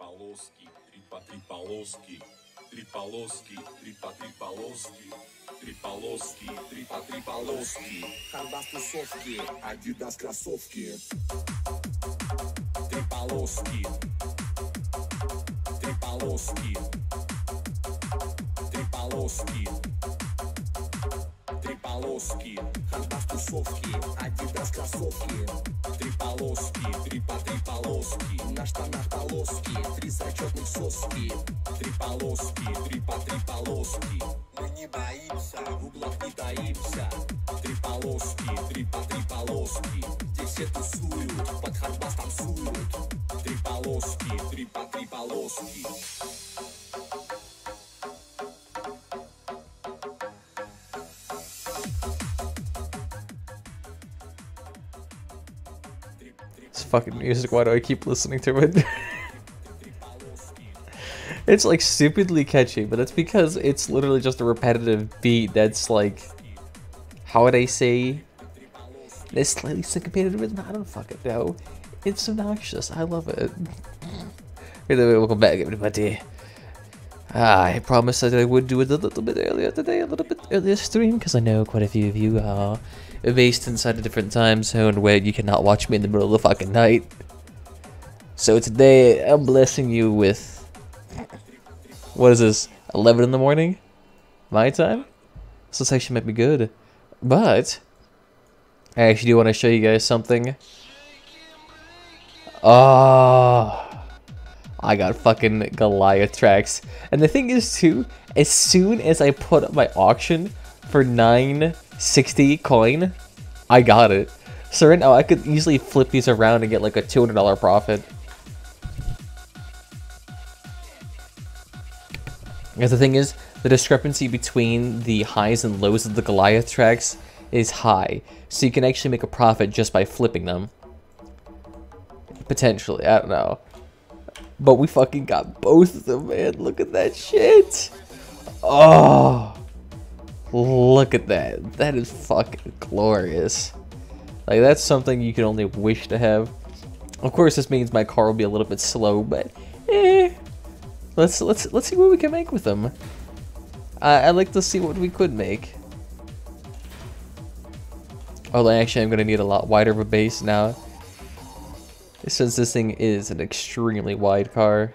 полоски, три полоски, три полоски, три полоски, три полоски, три полоски. Хардбас тусовки, Адидас кроссовки. Три полоски, три полоски, три полоски. Три полоски, хардбас тусовки, Адидас кроссовки. Три полоски, три полоски, на штанах полоски, три зачетных соски. Три полоски, три полоски, мы не боимся, в углах не таимся. Три полоски, три полоски, здесь все тусуют, под хардбас танцуют. Три полоски, три полоски. It's fucking music, why do I keep listening to it? It's like stupidly catchy, but that's because it's literally just a repetitive beat that's like, how would I say, it's slightly syncopated rhythm. I don't fucking know. It's obnoxious. I love it. Anyway, welcome back, everybody. I promised that I would do it a little bit earlier today, a little bit earlier stream, because I know quite a few of you are based inside a different time zone where you cannot watch me in the middle of the fucking night. So today, I'm blessing you with, what is this, 11 in the morning? My time? So this actually might be good. But I actually do want to show you guys something. Oh, I got fucking Goliath tracks. And the thing is too, as soon as I put up my auction for 960 coin, I got it. So right now I could easily flip these around and get like a $200 profit. Because the thing is, the discrepancy between the highs and lows of the Goliath tracks is high. So you can actually make a profit just by flipping them. Potentially, I don't know. But we fucking got both of them, man. Look at that shit. Oh, look at that. That is fucking glorious. Like, that's something you can only wish to have. Of course, this means my car will be a little bit slow, but let's see what we can make with them. I'd like to see what we could make. Although actually I'm gonna need a lot wider of a base now, since this thing is an extremely wide car.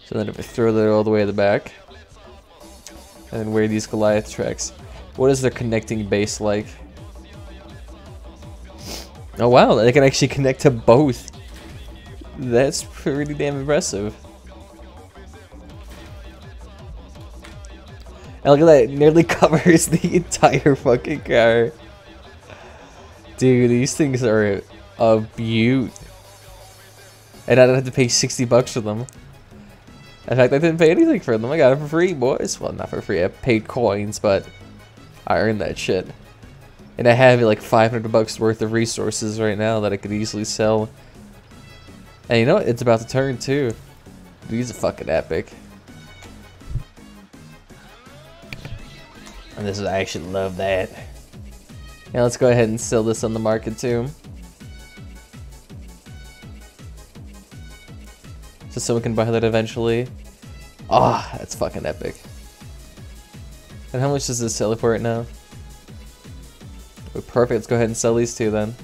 So then if I throw that all the way to the back, and then wear these Goliath tracks, what is their connecting base like? Oh wow, they can actually connect to both. That's pretty damn impressive. And look at that, it nearly covers the entire fucking car. Dude, these things are a beaut. And I don't have to pay 60 bucks for them. In fact, I didn't pay anything for them. I got them for free, boys. Well, not for free. I paid coins, but I earned that shit. And I have like 500 bucks worth of resources right now that I could easily sell. And you know what? It's about to turn too. These are fucking epic. And this is, I actually love that. Yeah, let's go ahead and sell this on the market too. So someone can buy that eventually. Ah, oh, that's fucking epic. And how much does this sell for right now? Oh, perfect, let's go ahead and sell these two then.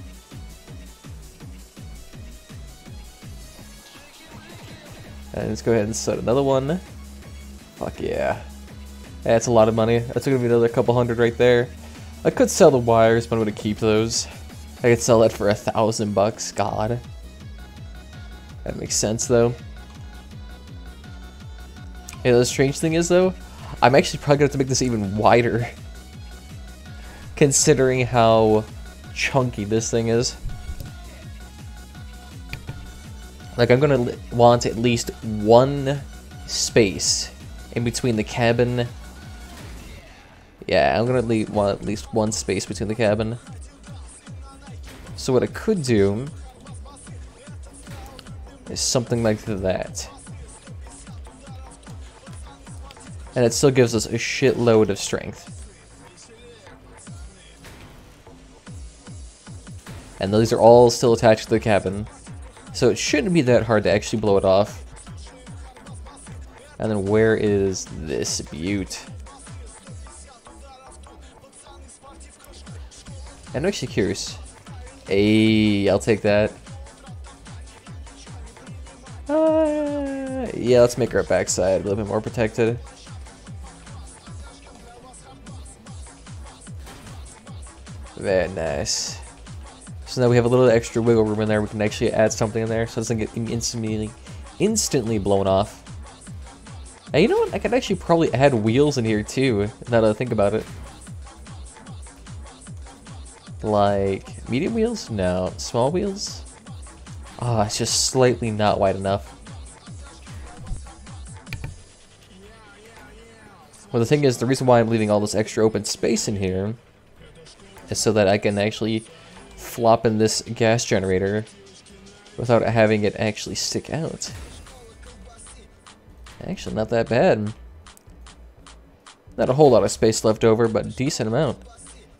And let's go ahead and set another one. Fuck yeah. That's a lot of money. That's gonna be another couple hundred right there. I could sell the wires, but I'm gonna keep those. I could sell that for 1,000 bucks. God. That makes sense though. Yeah, the strange thing is though, I'm actually probably gonna have to make this even wider. Considering how chunky this thing is. Like, I'm gonna want at least one space in between the cabin. Yeah, I'm gonna want at least one space between the cabin. So what I could do is something like that. And it still gives us a shitload of strength. And these are all still attached to the cabin. So it shouldn't be that hard to actually blow it off. And then where is this butte? I'm actually curious. Hey, I'll take that. Yeah, let's make our backside a little bit more protected. Very nice. So now we have a little extra wiggle room in there. We can actually add something in there so it doesn't get instantly blown off. And you know what? I could actually probably add wheels in here too, now that I think about it. Like, medium wheels? No. Small wheels? Oh, it's just slightly not wide enough. Well, the thing is, the reason why I'm leaving all this extra open space in here is so that I can actually flop in this gas generator without having it actually stick out. Actually, not that bad. Not a whole lot of space left over, but a decent amount.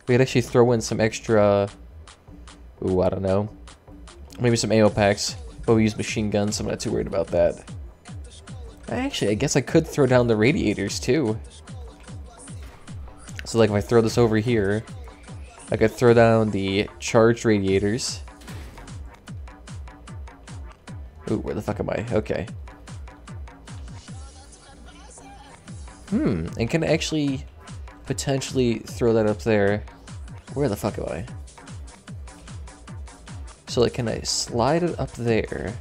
We could actually throw in some extra... Ooh, I don't know. Maybe some AO packs, but we use machine guns, so I'm not too worried about that. Actually, I guess I could throw down the radiators too. So like if I throw this over here, I could throw down the charged radiators. Ooh, where the fuck am I? Okay. And can I actually potentially throw that up there? Where the fuck am I? So like, can I slide it up there?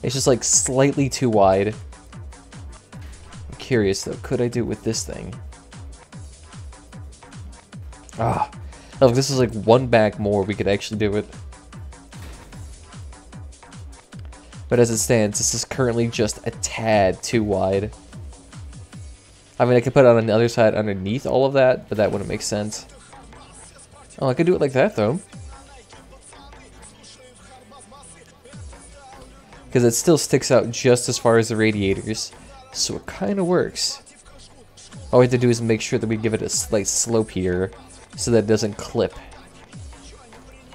It's just like slightly too wide. I'm curious though, could I do it with this thing? Ah, oh, if this is like one back more, we could actually do it. But as it stands, this is currently just a tad too wide. I mean, I could put it on the other side underneath all of that, but that wouldn't make sense. Oh, I could do it like that though. Because it still sticks out just as far as the radiators, so it kind of works. All we have to do is make sure that we give it a slight slope here, so that it doesn't clip.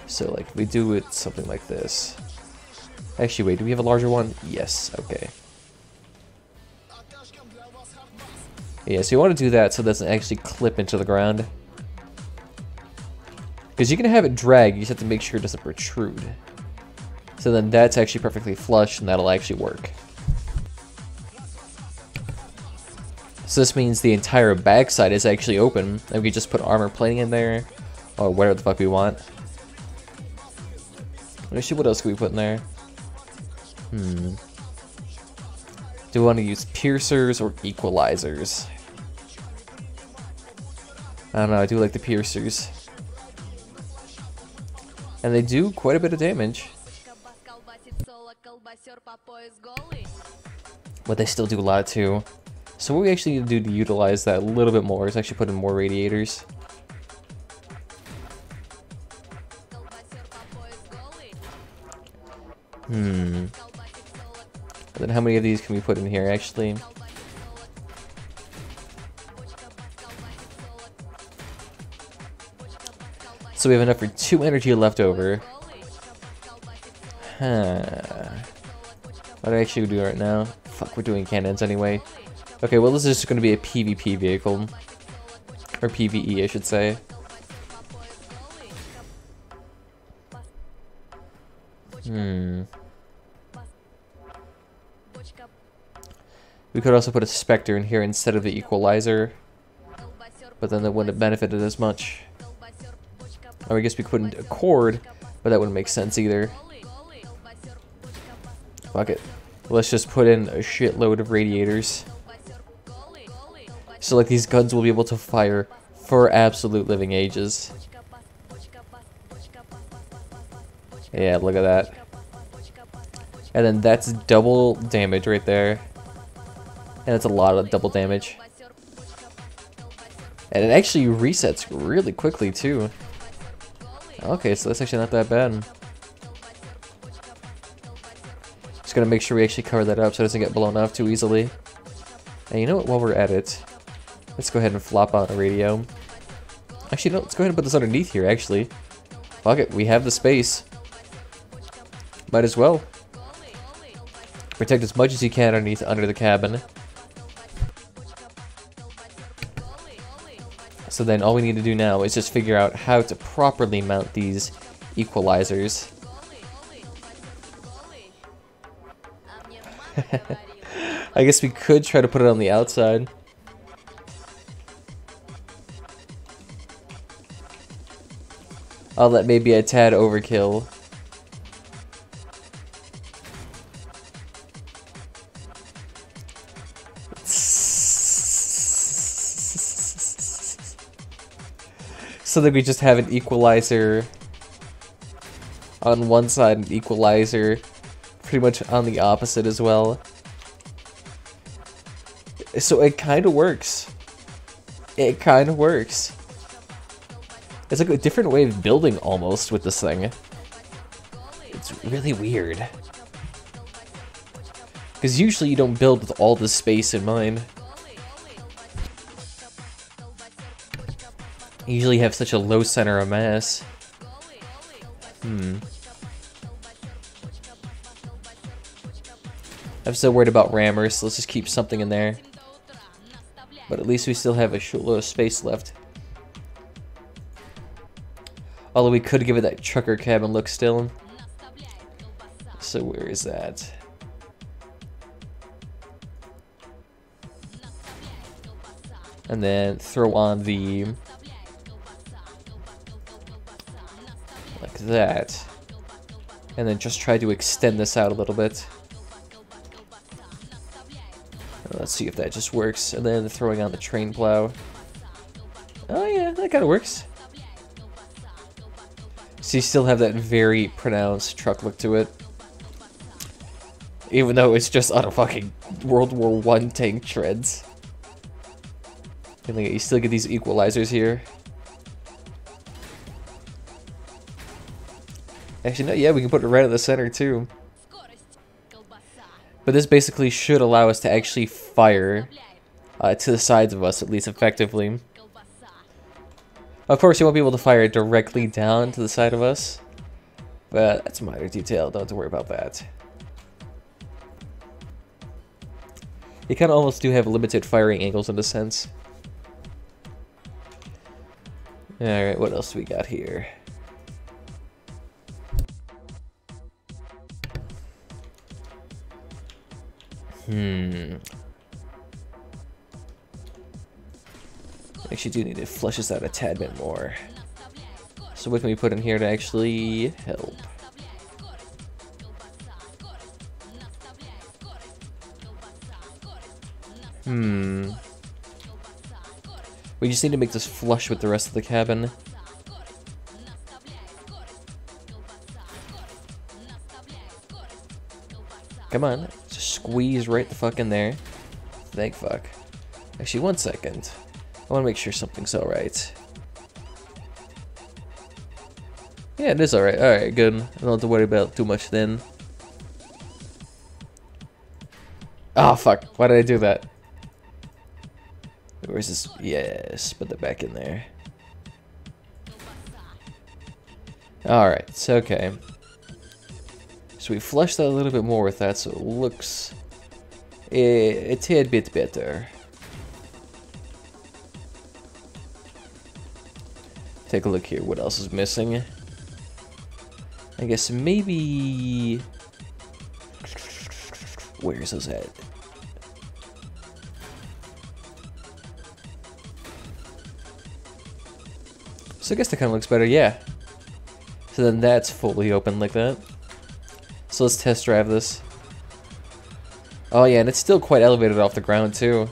So like, we do it something like this. Actually, wait, do we have a larger one? Yes, okay. Yeah, so you want to do that so it doesn't actually clip into the ground. Because you can have it drag, you just have to make sure it doesn't protrude. So then that's actually perfectly flush, and that'll actually work. So this means the entire backside is actually open, and we can just put armor plating in there, or whatever the fuck we want. Actually, what else can we put in there? Do we want to use piercers or equalizers? I don't know, I do like the piercers. And they do quite a bit of damage. But they still do a lot too. So what we actually need to do to utilize that a little bit more is actually put in more radiators. And then how many of these can we put in here actually? So we have enough for 2 energy left over. What do I actually do right now? Fuck, we're doing cannons anyway. Okay, well this is just going to be a PvP vehicle. Or PvE, I should say. We could also put a Spectre in here instead of the Equalizer. But then that wouldn't have benefited as much. Or I guess we couldn't Accord, but that wouldn't make sense either. Fuck it. Let's just put in a shitload of radiators. So like these guns will be able to fire for absolute living ages. Yeah, look at that. And then that's double damage right there. And it's a lot of double damage. And it actually resets really quickly too. Okay, so that's actually not that bad. Just gotta make sure we actually cover that up so it doesn't get blown off too easily. And you know what, while we're at it, let's go ahead and flop out a radio. Actually, no, let's go ahead and put this underneath here, actually. Fuck it, we have the space. Might as well. Protect as much as you can under the cabin. So then all we need to do now is just figure out how to properly mount these equalizers. I guess we could try to put it on the outside. Oh, that may be a tad overkill. So that we just have an equalizer on one side, an equalizer pretty much on the opposite as well. So it kind of works. It kind of works. It's like a different way of building almost with this thing. It's really weird. Because usually you don't build with all this space in mind. You usually have such a low center of mass. I'm still worried about rammers, so let's just keep something in there. But at least we still have a shitload of space left. Although we could give it that trucker cabin look still. So where is that? And then throw on the... like that. And then just try to extend this out a little bit. Let's see if that just works. And then throwing on the train plow. Oh yeah, that kind of works. So you still have that very pronounced truck look to it. Even though it's just on a fucking World War I tank treads. And you still get these equalizers here. Actually, no, yeah, we can put it right in the center too. But this basically should allow us to actually fire to the sides of us, at least effectively. Of course, you won't be able to fire directly down to the side of us. But that's a minor detail, don't have to worry about that. You kind of almost do have limited firing angles in a sense. Alright, what else do we got here? Actually do need to flesh this out a tad bit more. So what can we put in here to actually help? We just need to make this flush with the rest of the cabin. Come on, just squeeze right the fuck in there. Thank fuck. Actually, 1 second. I want to make sure something's alright. Yeah, it is alright. Alright, good. I don't have to worry about too much then. Oh fuck, why did I do that? Where's this? Yes, put that back in there. Alright, it's okay. So we flushed that a little bit more with that, so it looks a tad bit better. Take a look here, what else is missing? I guess maybe... where's those at? So I guess that kind of looks better, yeah. So then that's fully open like that. So let's test drive this. Oh yeah, and it's still quite elevated off the ground too.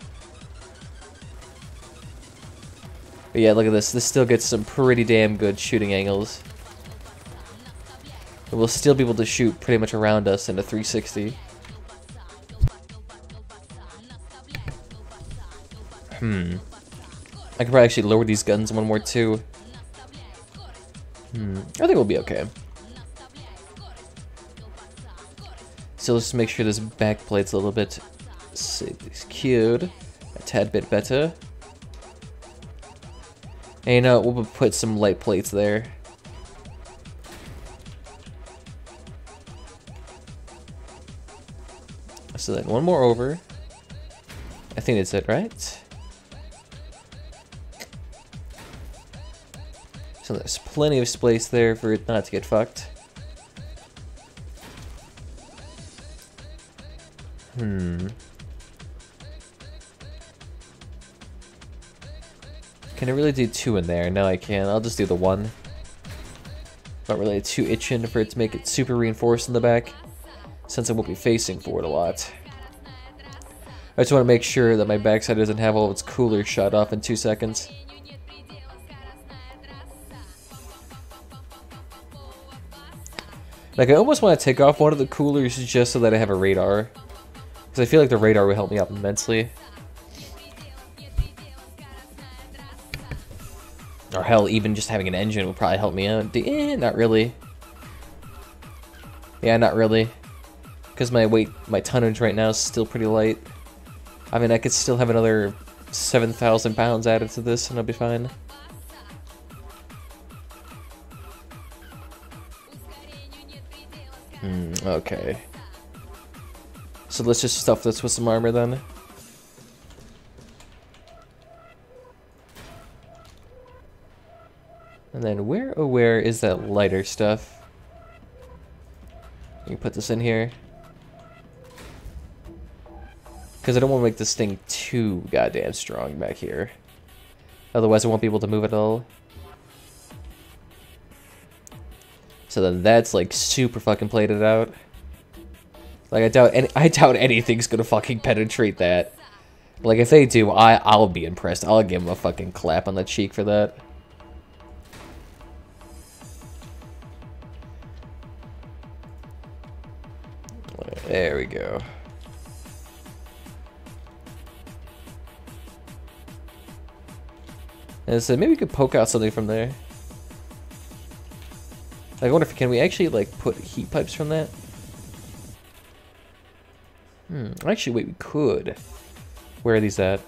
But yeah, look at this. This still gets some pretty damn good shooting angles. And we'll still be able to shoot pretty much around us in a 360. I could probably actually lower these guns one more too. I think we'll be okay. So let's make sure this back plate's a little bit secured, a tad bit better. And we'll put some light plates there. So then one more over. I think that's it, right? So there's plenty of space there for it not to get fucked. Can I really do 2 in there? No, I can't. I'll just do the 1. Not really too itching for it to make it super reinforced in the back, since I won't be facing forward a lot. I just want to make sure that my backside doesn't have all of its coolers shut off in 2 seconds. Like, I almost want to take off one of the coolers just so that I have a radar. Because I feel like the radar will help me out immensely. Or hell, even just having an engine would probably help me out. Not really. Yeah, not really. Because my weight, my tonnage right now is still pretty light. I mean, I could still have another 7,000 pounds added to this and I'll be fine. Okay. So let's just stuff this with some armor then. And then where is that lighter stuff? You can put this in here. Because I don't want to make this thing too goddamn strong back here. Otherwise I won't be able to move it all. So then that's like super fucking plated out. Like I doubt anything's gonna fucking penetrate that. Like if they do, I'll be impressed. I'll give them a fucking clap on the cheek for that. There we go. And so maybe we could poke out something from there. I wonder if can we actually like put heat pipes from that? Actually, wait, we could. Where are these at?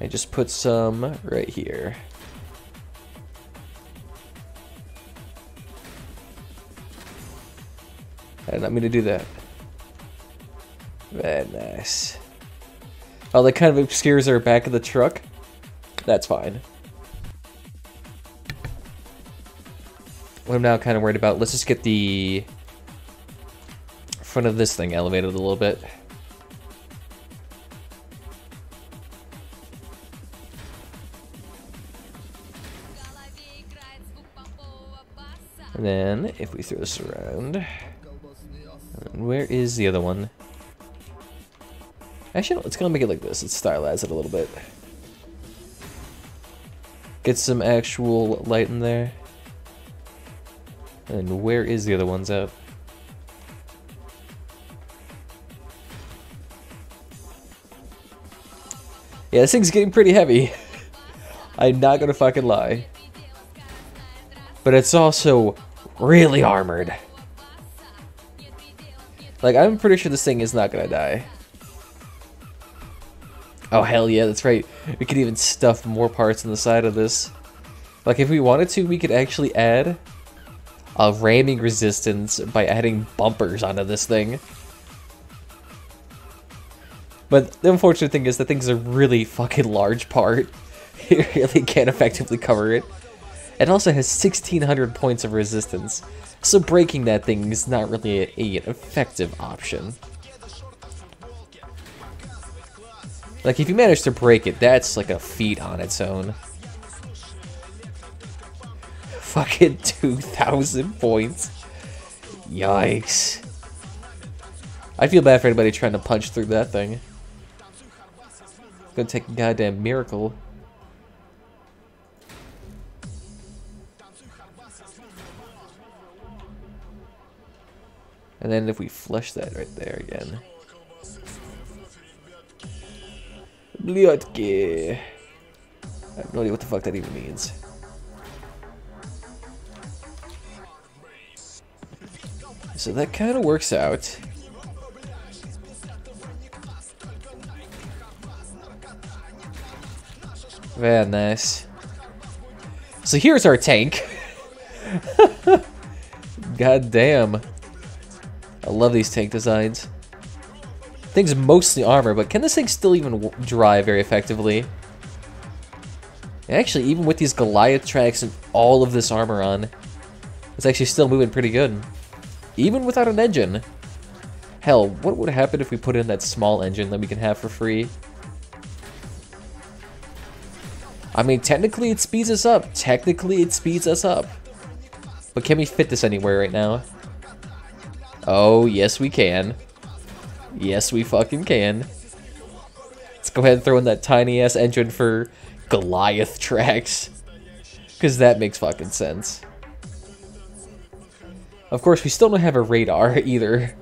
I just put some right here. I did not mean to do that. Very nice. Oh, that kind of obscures our back of the truck. That's fine. What I'm now kind of worried about, let's just get the front of this thing elevated a little bit. And then, if we throw this around, where is the other one? Actually, no, let's kind of make it like this. Let's stylize it a little bit. Get some actual light in there. And where is the other ones at? Yeah, this thing's getting pretty heavy. I'm not gonna fucking lie. But it's also really armored. Like, I'm pretty sure this thing is not gonna die. Oh, hell yeah, that's right. We could even stuff more parts on the side of this. Like, if we wanted to, we could actually add a ramming resistance by adding bumpers onto this thing. But the unfortunate thing is that thing's a really fucking large part. It really can't effectively cover it. It also has 1,600 points of resistance, so breaking that thing is not really an effective option. Like, if you manage to break it, that's like a feat on its own. Fucking 2,000 points. Yikes. I feel bad for anybody trying to punch through that thing. It's gonna take a goddamn miracle. And then if we flush that right there again. Bliotki. I have no idea what the fuck that even means. So that kind of works out. Very nice. So here's our tank. God damn. I love these tank designs. Thing's mostly armor, but can this thing still even drive very effectively? And actually, even with these Goliath tracks and all of this armor on, it's actually still moving pretty good. Even without an engine. Hell, what would happen if we put in that small engine that we can have for free? I mean, technically it speeds us up. Technically it speeds us up. But can we fit this anywhere right now? Oh, yes we can. Yes, we fucking can. Let's go ahead and throw in that tiny-ass engine for Goliath tracks. Because that makes fucking sense. Of course, we still don't have a radar either.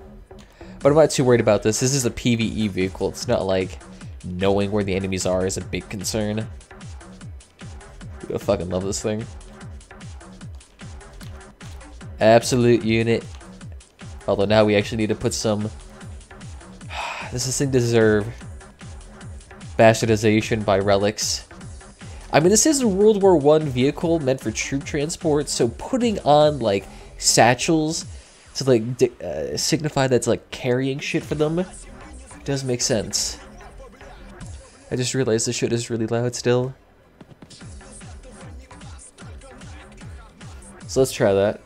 But I'm not too worried about this. This is a PvE vehicle. It's not like knowing where the enemies are is a big concern. I fucking love this thing. Absolute unit. Although now we actually need to put some... Does this thing deserve bastardization by relics? I mean, this is a World War I vehicle meant for troop transport, so putting on, like, satchels to, like, signify that's, like, carrying shit for them does make sense. I just realized this shit is really loud still. So let's try that.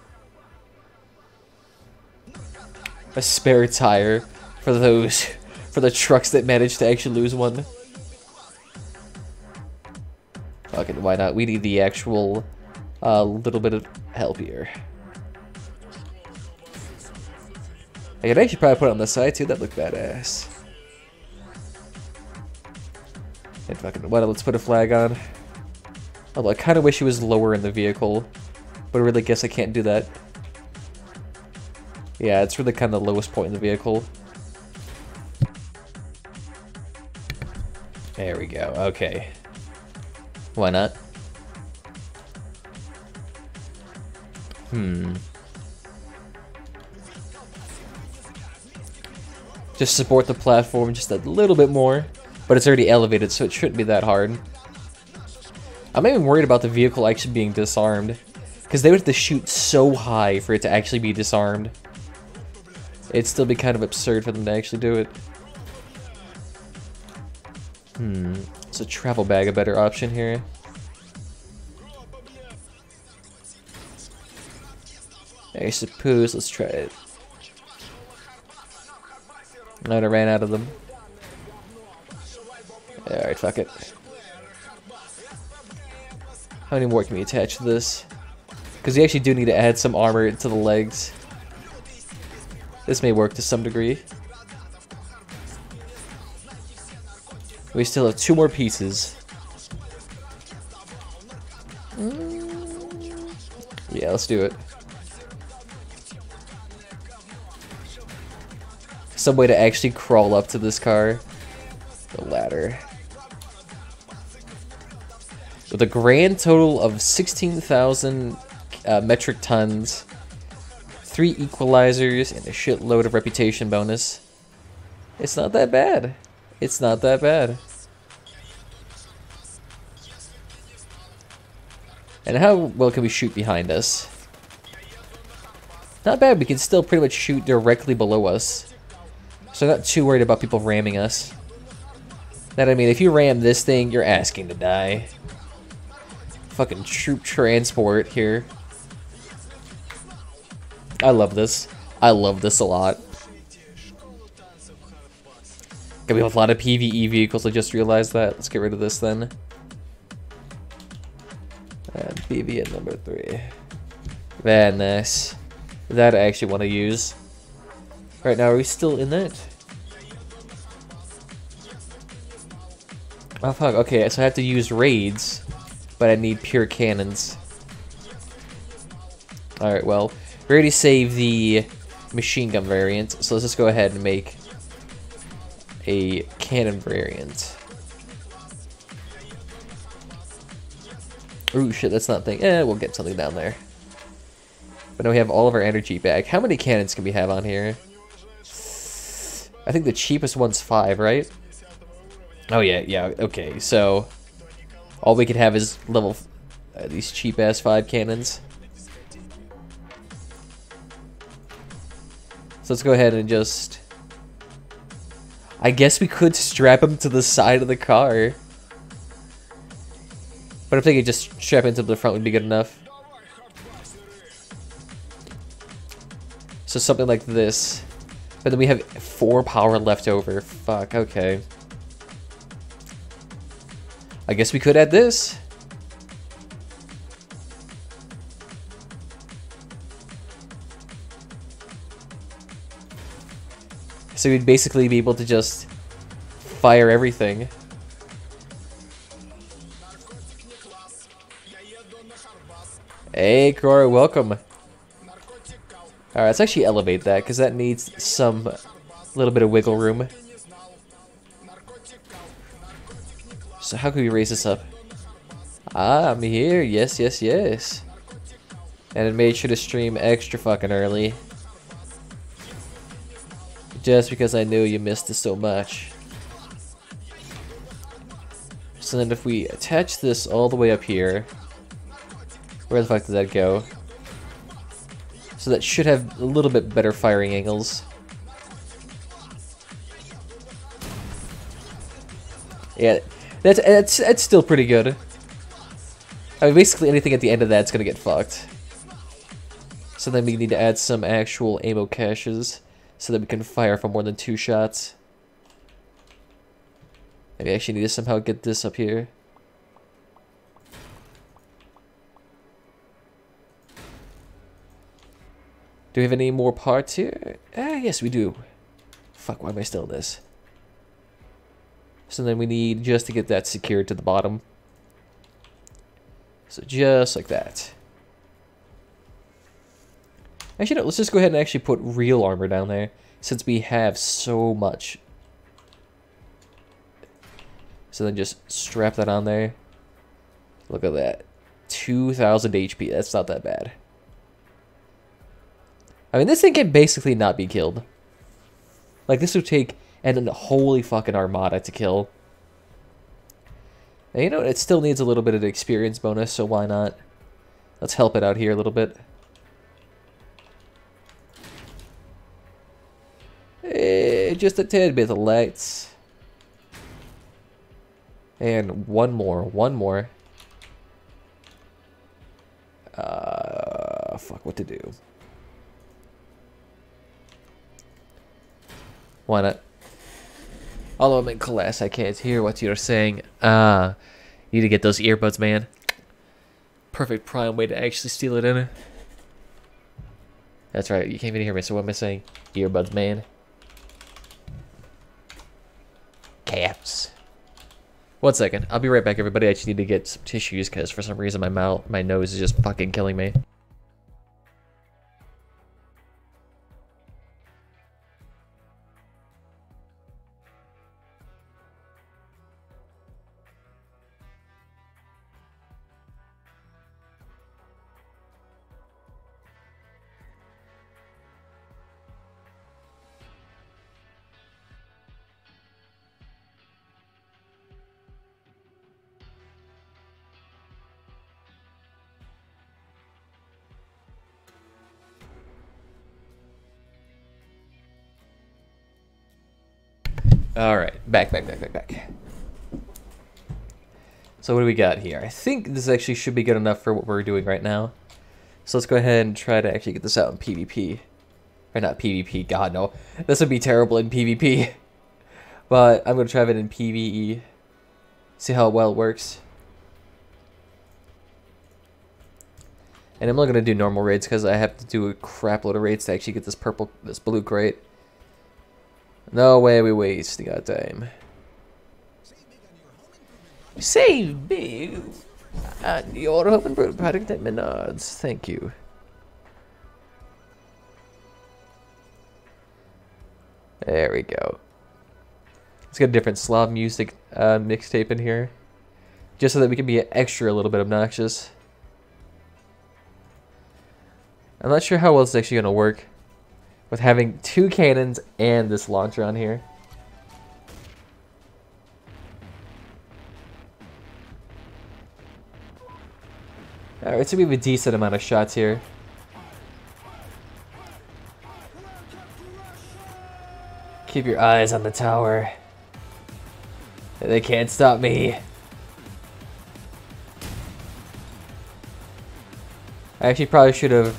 A spare tire for the trucks that managed to actually lose one. Fucking why not? We need the actual little bit of help here. I could actually probably put it on the side too. That looked badass. And fucking why not? Let's put a flag on. Although I kind of wish it was lower in the vehicle, but I really guess I can't do that. Yeah, it's really kind of the lowest point in the vehicle. There we go. Okay. Why not? Just support the platform just a little bit more, but it's already elevated, so it shouldn't be that hard. I'm not even worried about the vehicle actually being disarmed, because they would have to shoot so high for it to actually be disarmed. It'd still be kind of absurd for them to actually do it. Is a travel bag a better option here? I suppose. Let's try it. No, I ran out of them. Alright, fuck it. How many more can we attach to this? Because we actually do need to add some armor to the legs. This may work to some degree. We still have 2 more pieces. Yeah, let's do it. Some way to actually crawl up to this car. The ladder. With a grand total of 16,000 metric tons, 3 equalizers, and a shitload of reputation bonus. It's not that bad. It's not that bad. And how well can we shoot behind us? Not bad, we can still pretty much shoot directly below us. So I'm not too worried about people ramming us. That I mean, if you ram this thing, you're asking to die. Fucking troop transport here. I love this. I love this a lot. We have a lot of PvE vehicles, I just realized that. Let's get rid of this then. And PvE at number 3. Very nice. That I actually want to use. Right now, are we still in that? Oh fuck, okay, so I have to use raids, but I need pure cannons. Alright, well, we already saved the machine gun variant, so let's just go ahead and make a cannon variant. Ooh, shit, that's not thing. We'll get something down there. But now we have all of our energy back. How many cannons can we have on here? I think the cheapest one's 5, right? Oh, yeah, okay. So, all we can have is level... these cheap-ass 5 cannons. So let's go ahead and just... I guess we could strap him to the side of the car. But I'm thinking just strap him to the front would be good enough. So something like this. But then we have 4 power left over. Fuck, okay. I guess we could add this. So we'd basically be able to just fire everything. Hey, Cora, welcome. Alright, let's actually elevate that, because that needs some little bit of wiggle room. So how can we raise this up? Ah, I'm here. Yes, yes, yes. And it made sure to stream extra fucking early. Just because I knew you missed it so much. So then if we attach this all the way up here, where the fuck did that go? So that should have a little bit better firing angles. Yeah, that's still pretty good. I mean, basically anything at the end of that's gonna get fucked. So then we need to add some actual ammo caches so that we can fire for more than 2 shots. Maybe I actually need to somehow get this up here. Do we have any more parts here? Ah, yes, we do. Fuck, why am I still in this? So then we need just to get that secured to the bottom. So just like that. Actually, no, let's just go ahead and actually put real armor down there, since we have so much. So then just strap that on there. Look at that. 2,000 HP, that's not that bad. I mean, this thing can basically not be killed. Like, this would take an holy fucking armada to kill. And you know what? It still needs a little bit of the experience bonus, so why not? Let's help it out here a little bit. Just a tad bit of lights. And one more. Fuck, what to do? Why not? Although I'm in class, I can't hear what you're saying. You need to get those earbuds, man. Perfect prime way to actually steal it in. That's right, you can't even hear me, so what am I saying? Earbuds, man. Caps. 1 second, I'll be right back, everybody. I just need to get some tissues, because for some reason my nose is just fucking killing me. Alright, back. So what do we got here? I think this actually should be good enough for what we're doing right now. So let's go ahead and try to actually get this out in PvP. Or not PvP, god no. This would be terrible in PvP. But I'm going to try it in PvE. See how well it works. And I'm not going to do normal raids because I have to do a crap load of raids to actually get this blue crate. No way we wasting our time. Save big at your home improvement product at Menards. Thank you. There we go. Let's get a different Slav music mixtape in here. Just so that we can be extra a little bit obnoxious. I'm not sure how well it's actually going to work with having 2 cannons and this launcher on here. Alright, so we have a decent amount of shots here. Keep your eyes on the tower. They can't stop me. I actually probably should have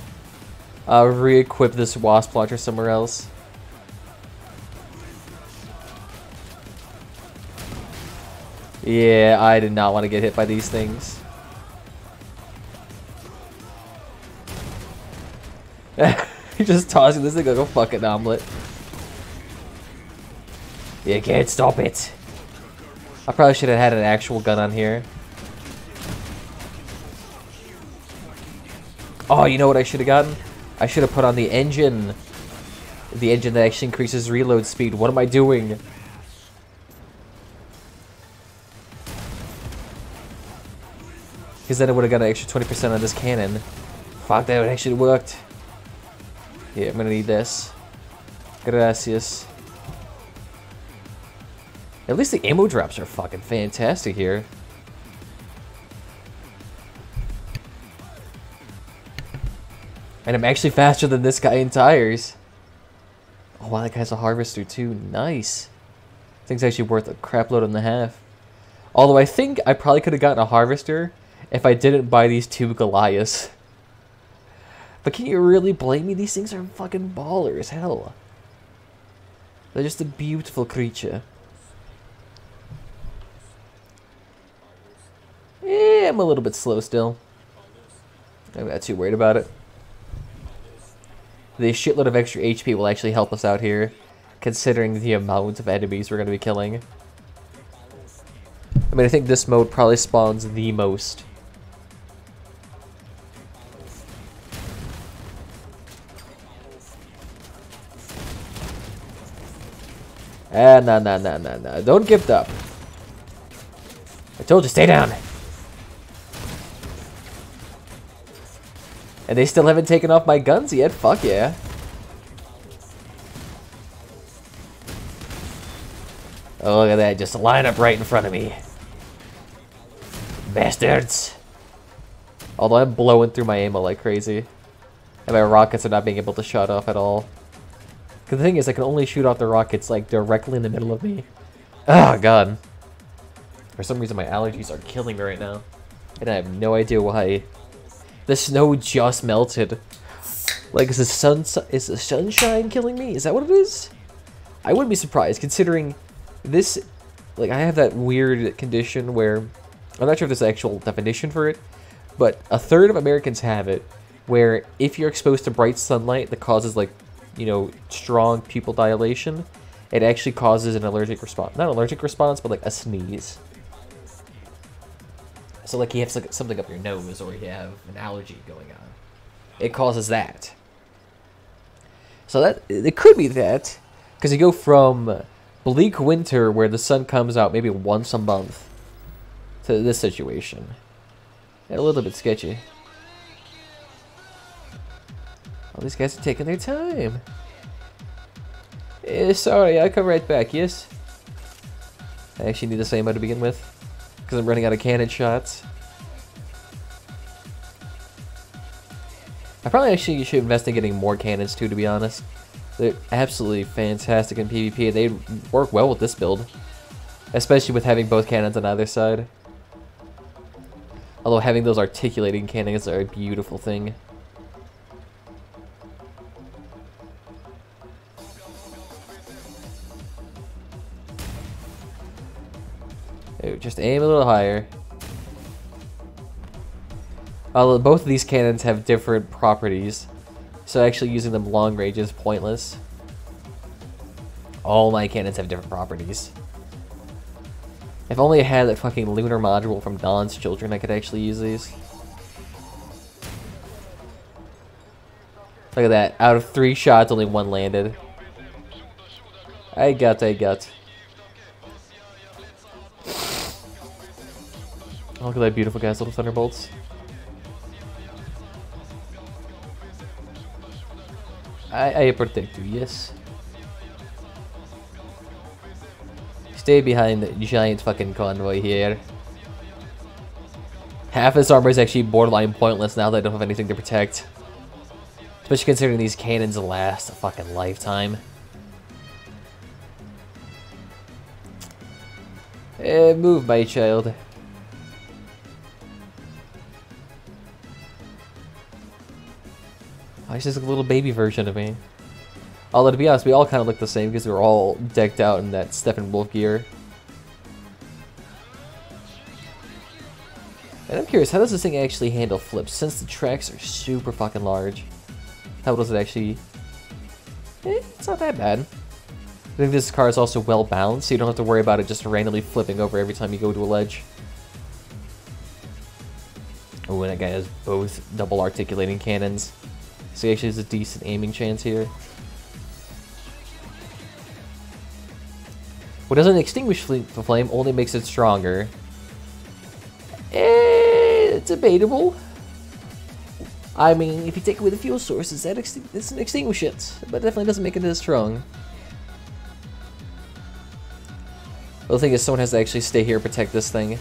re-equipped this wasp launcher somewhere else. Yeah, I did not want to get hit by these things. You're just tossing this thing like a fucking omelet. You can't stop it. I probably should have had an actual gun on here. Oh, you know what I should have gotten? I should have put on the engine. The engine that actually increases reload speed. What am I doing? Because then I would have got an extra 20% on this cannon. Fuck, that would actually worked. Yeah, I'm gonna need this. Gracias. At least the ammo drops are fucking fantastic here. And I'm actually faster than this guy in tires. Oh wow, that guy's a harvester too. Nice. Thing's actually worth a crap load and a half. Although I think I probably could have gotten a harvester if I didn't buy these 2 Goliaths. But can you really blame me? These things are fucking ballers. Hell. They're just a beautiful creature. Yeah, I'm a little bit slow still. I'm not too worried about it. The shitload of extra HP will actually help us out here, considering the amount of enemies we're going to be killing. I mean, I think this mode probably spawns the most. Ah, no. Don't gift up. I told you, stay down. And they still haven't taken off my guns yet. Fuck yeah. Oh, look at that. Just line up right in front of me. Bastards. Although I'm blowing through my ammo like crazy. And my rockets are not being able to shut off at all. Because the thing is, I can only shoot off the rockets like directly in the middle of me. Oh, God. For some reason, my allergies are killing me right now. And I have no idea why. The snow just melted. Like, is the sunshine killing me? Is that what it is? I wouldn't be surprised, considering this... Like, I have that weird condition where... I'm not sure if there's an actual definition for it, but a third of Americans have it, where if you're exposed to bright sunlight that causes, like, you know, strong pupil dilation, it actually causes an allergic response. Not an allergic response, but, like, a sneeze. So, like, you have something up your nose, or you have an allergy going on. It causes that. So that, it could be that, because you go from bleak winter, where the sun comes out maybe once a month, to this situation. Yeah, a little bit sketchy. All these guys are taking their time. Sorry, I'll come right back, yes? I actually need the same ammo to begin with, because I'm running out of cannon shots. I probably actually should invest in getting more cannons too, to be honest. They're absolutely fantastic in PvP. They work well with this build, especially with having both cannons on either side. Although having those articulating cannons are a beautiful thing. Ooh, just aim a little higher. Although both of these cannons have different properties, so actually using them long range is pointless. All my cannons have different properties. If only I had that fucking lunar module from Dawn's Children, I could actually use these. Look at that. Out of 3 shots, only 1 landed. I got. Oh, look at that beautiful guy's little thunderbolts. I protect you, yes. Stay behind the giant fucking convoy here. Half this armor is actually borderline pointless now that I don't have anything to protect. Especially considering these cannons last a fucking lifetime. Move, my child. Oh, he's just a little baby version of me. Although, to be honest, we all kind of look the same because we're all decked out in that Steppenwolf gear. And I'm curious, how does this thing actually handle flips? Since the tracks are super fucking large, how does it actually... it's not that bad. I think this car is also well balanced, so you don't have to worry about it just randomly flipping over every time you go to a ledge. Oh, and that guy has both double articulating cannons, so he actually has a decent aiming chance here. What doesn't extinguish the flame only makes it stronger. It's debatable. I mean, if you take away the fuel sources, that doesn't extinguish it, but it definitely doesn't make it as strong. The thing is, someone has to actually stay here and protect this thing.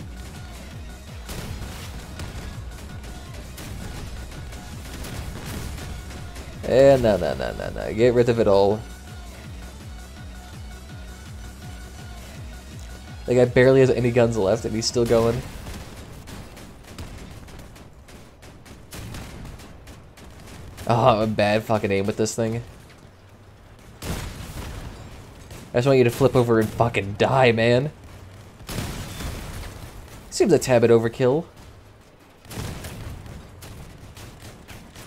No. Get rid of it all. The guy barely has any guns left and he's still going. Oh, I'm bad fucking aim with this thing. I just want you to flip over and fucking die, man. Seems a tad bit overkill.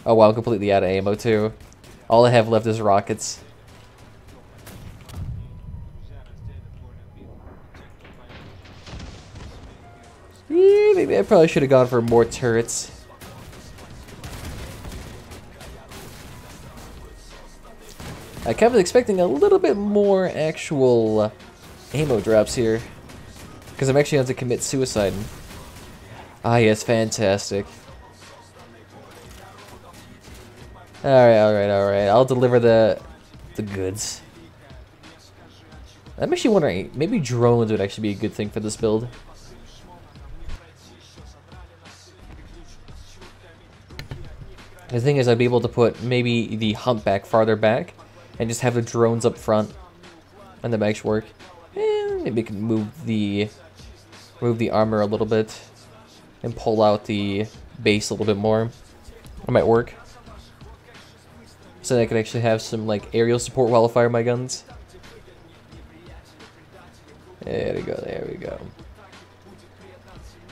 Oh wow, I'm completely out of ammo too. All I have left is rockets. Yeah, maybe I probably should have gone for more turrets. I kind of was expecting a little bit more actual ammo drops here. Because I'm actually going to commit suicide. Ah yes, fantastic. Alright. I'll deliver the goods. I'm actually wondering, maybe drones would actually be a good thing for this build. The thing is, I'd be able to put maybe the humpback farther back and just have the drones up front and the bags work. Maybe I can move the armor a little bit and pull out the base a little bit more. That might work. So that I could actually have some like aerial support while I fire my guns. There we go.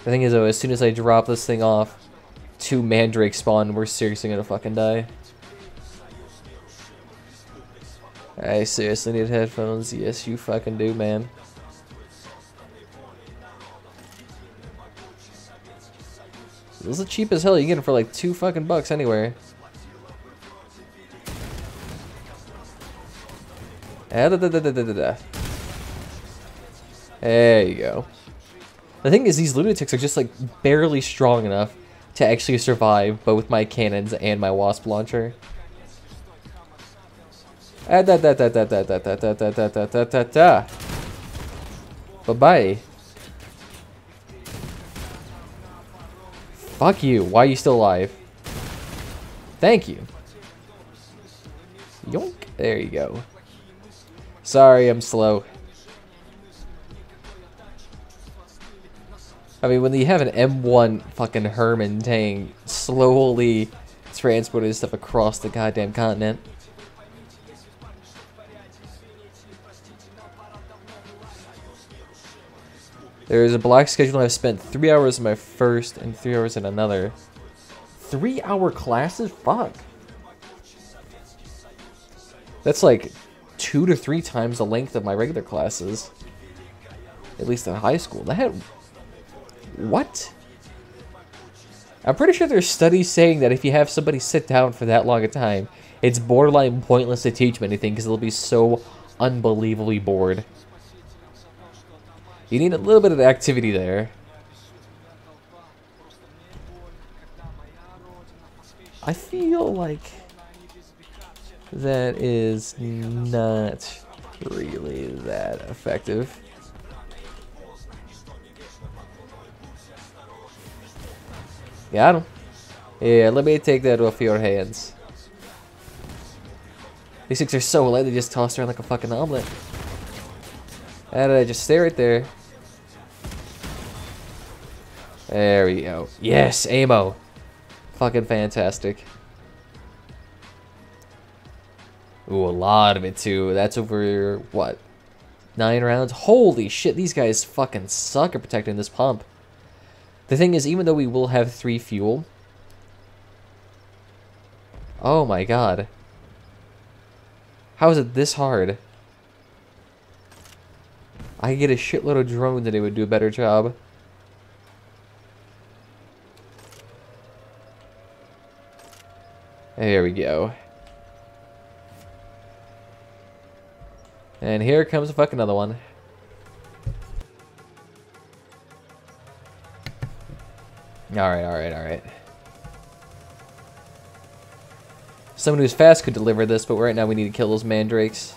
The thing is though, as soon as I drop this thing off, 2 mandrakes spawn, we're seriously gonna fucking die. I seriously need headphones. Yes, you fucking do, man. Those are cheap as hell. You can get them for like $2 fucking bucks anywhere. There you go. The thing is, these lunatics are just like barely strong enough to actually survive both my cannons and my wasp launcher. Bye-bye. Fuck you. Why are you still alive? Thank you. Yoink. There you go. Sorry, I'm slow. I mean, when you have an M1 fucking Herman tank slowly transporting stuff across the goddamn continent. There's a block schedule. I've spent 3 hours in my first and 3 hours in another. 3-hour classes? Fuck. That's like 2 to 3 times the length of my regular classes. At least in high school. That... What? I'm pretty sure there's studies saying that if you have somebody sit down for that long a time, it's borderline pointless to teach them anything because they'll be so unbelievably bored. You need a little bit of activity there. I feel like that is not really that effective. Got him. Yeah, let me take that off your hands. These things are so light, they just toss around like a fucking omelet. And I just stay right there. There we go. Yes, ammo. Fucking fantastic. Ooh, a lot of it too. That's over, what, 9 rounds? Holy shit, these guys fucking suck at protecting this pump. The thing is, even though we will have 3 fuel... Oh my god. How is it this hard? I could get a shitload of drones and it would do a better job. There we go. And here comes fuck another one. Alright. Someone who's fast could deliver this, but right now we need to kill those mandrakes.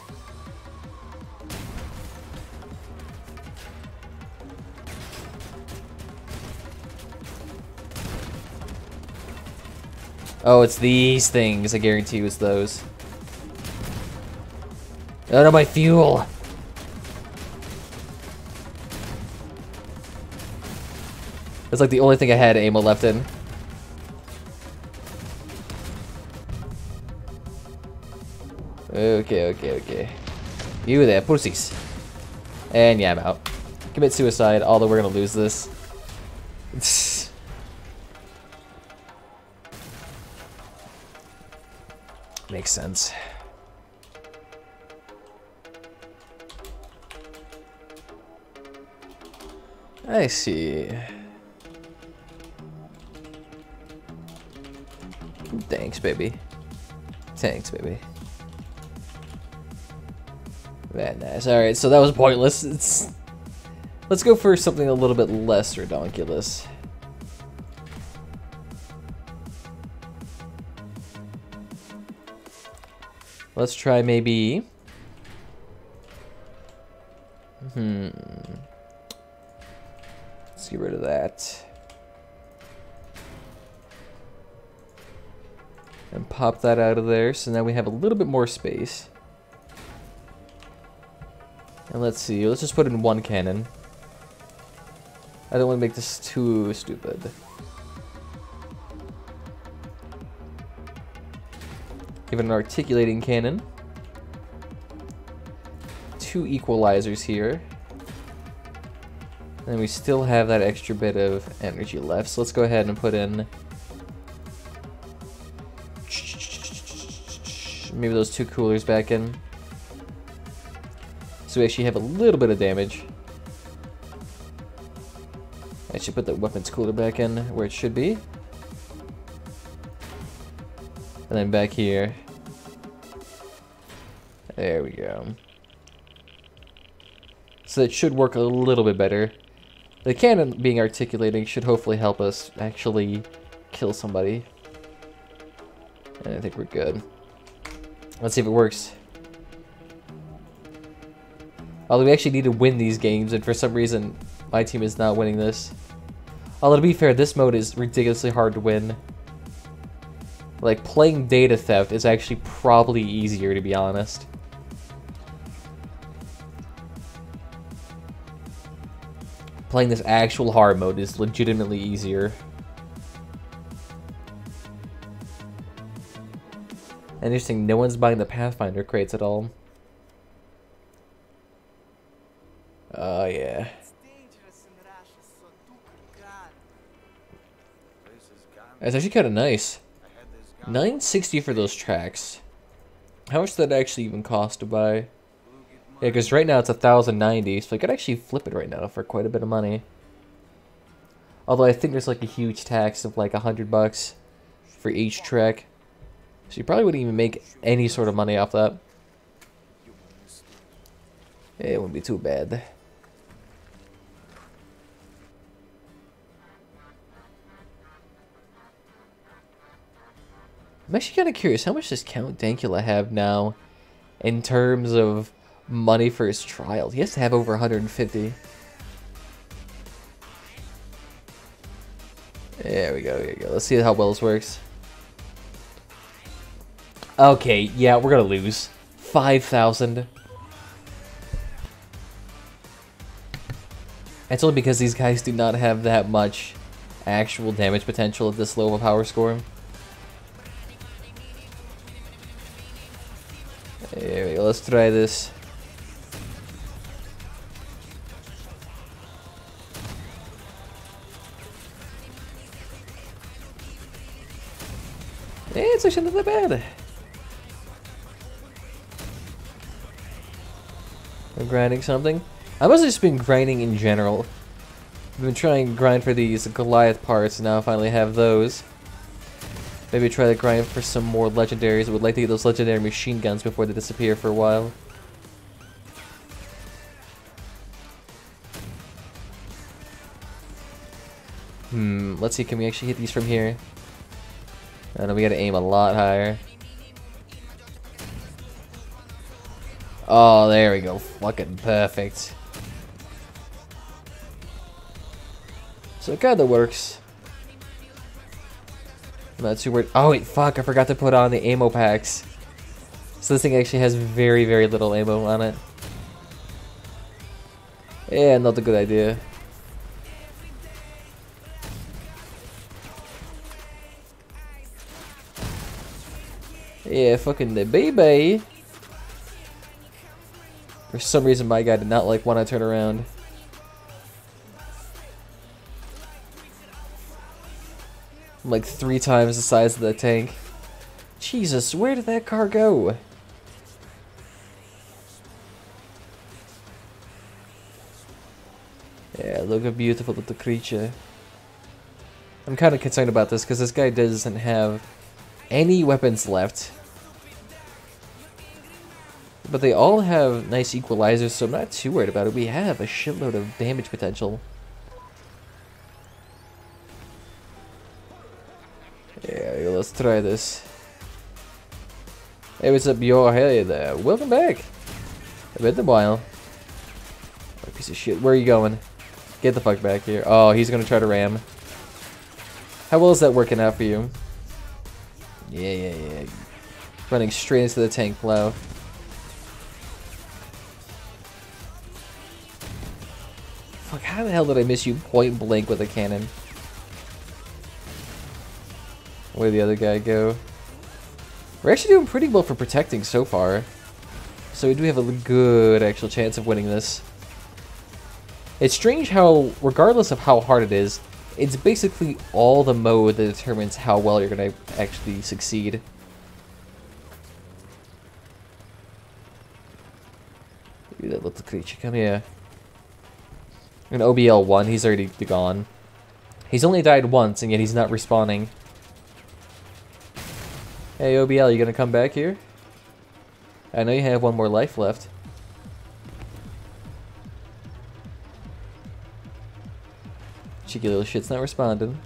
Oh, it's these things. I guarantee you it's those. Oh no, my fuel! That's like the only thing I had ammo left in. Okay. You there, pussies. And yeah, I'm out. Commit suicide, although we're gonna lose this. Makes sense. I see. Thanks, baby. Very nice. Alright, so that was pointless. Let's go for something a little bit less redonkulous. Let's try maybe... Let's get rid of that. And pop that out of there, so now we have a little bit more space. And let's see, let's just put in 1 cannon. I don't want to make this too stupid. Give it an articulating cannon. 2 equalizers here. And we still have that extra bit of energy left, so let's go ahead and put in maybe those 2 coolers back in. So we actually have a little bit of damage. I should put the weapons cooler back in where it should be. And then back here. There we go. So it should work a little bit better. The cannon being articulating should hopefully help us actually kill somebody. And I think we're good. Let's see if it works. Although we actually need to win these games, and for some reason, my team is not winning this. Although to be fair, this mode is ridiculously hard to win. Like, playing data theft is actually probably easier, to be honest. Playing this actual hard mode is legitimately easier. Interesting, no one's buying the Pathfinder crates at all. Oh, yeah. That's actually kind of nice. $9.60 for those tracks. How much did that actually even cost to buy? Yeah, because right now it's $1,090, so I could actually flip it right now for quite a bit of money. Although I think there's like a huge tax of like $100 for each track. So you probably wouldn't even make any sort of money off that. Yeah, it wouldn't be too bad. I'm actually kind of curious, how much does Count Dankula have now in terms of money for his trial? He has to have over 150. There we go, Let's see how well this works. Okay, yeah, we're gonna lose. 5,000. It's only because these guys do not have that much actual damage potential at this low of a power score. There we go, let's try this. Yeah, it's actually not that bad. I'm grinding something. I've mostly just been grinding in general. I've been trying to grind for these Goliath parts, and now I finally have those. Maybe try to grind for some more legendaries. I would like to get those legendary machine guns before they disappear for a while. Let's see, can we actually hit these from here? I know we gotta aim a lot higher. Oh, there we go. Fucking perfect. So it kinda works. I'm not too worried. Oh wait, fuck, I forgot to put on the ammo packs. So this thing actually has very, very little ammo on it. Yeah, not a good idea. Yeah, fucking the baby. For some reason my guy did not like when I turn around. I'm like 3 times the size of the tank. Jesus, where did that car go? Yeah, look a beautiful little creature. I'm kind of concerned about this because this guy doesn't have any weapons left. But they all have nice equalizers, so I'm not too worried about it. We have a shitload of damage potential. Yeah, let's try this. Hey, what's up, yo? Hey there. Welcome back. It's been a while. Oh, piece of shit. Where are you going? Get the fuck back here. Oh, he's gonna try to ram. How well is that working out for you? Yeah. Running straight into the tank plow. Fuck, how the hell did I miss you point blank with a cannon? Where'd the other guy go? We're actually doing pretty well for protecting so far. So we do have a good actual chance of winning this. It's strange how, regardless of how hard it is, it's basically all the mode that determines how well you're going to actually succeed. Look at that little creature, come here. An OBL 1, he's already gone. He's only died once, and yet he's not respawning. Hey OBL, you gonna come back here? I know you have 1 more life left. Cheeky little shit's not responding.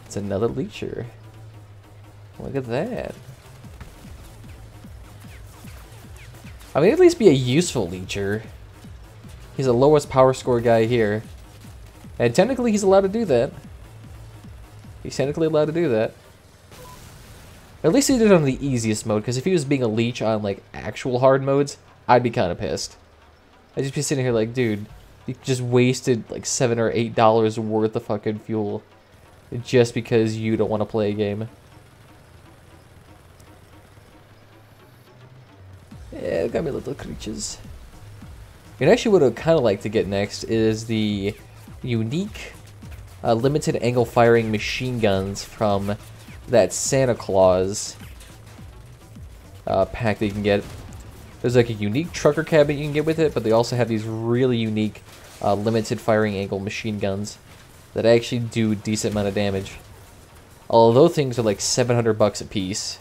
It's another leecher. Look at that. I mean, at least be a useful leecher. He's the lowest power score guy here. And technically he's allowed to do that. He's technically allowed to do that. At least he did it on the easiest mode, because if he was being a leech on like actual hard modes, I'd be kind of pissed. I'd just be sitting here like, dude, you just wasted like $7 or $8 worth of fucking fuel just because you don't want to play a game. Yeah, got me little creatures. And actually what I'd kind of like to get next is the unique limited angle firing machine guns from that Santa Claus pack that you can get. There's like a unique trucker cabin you can get with it, but they also have these really unique limited firing angle machine guns that actually do a decent amount of damage. Although things are like $700 a piece.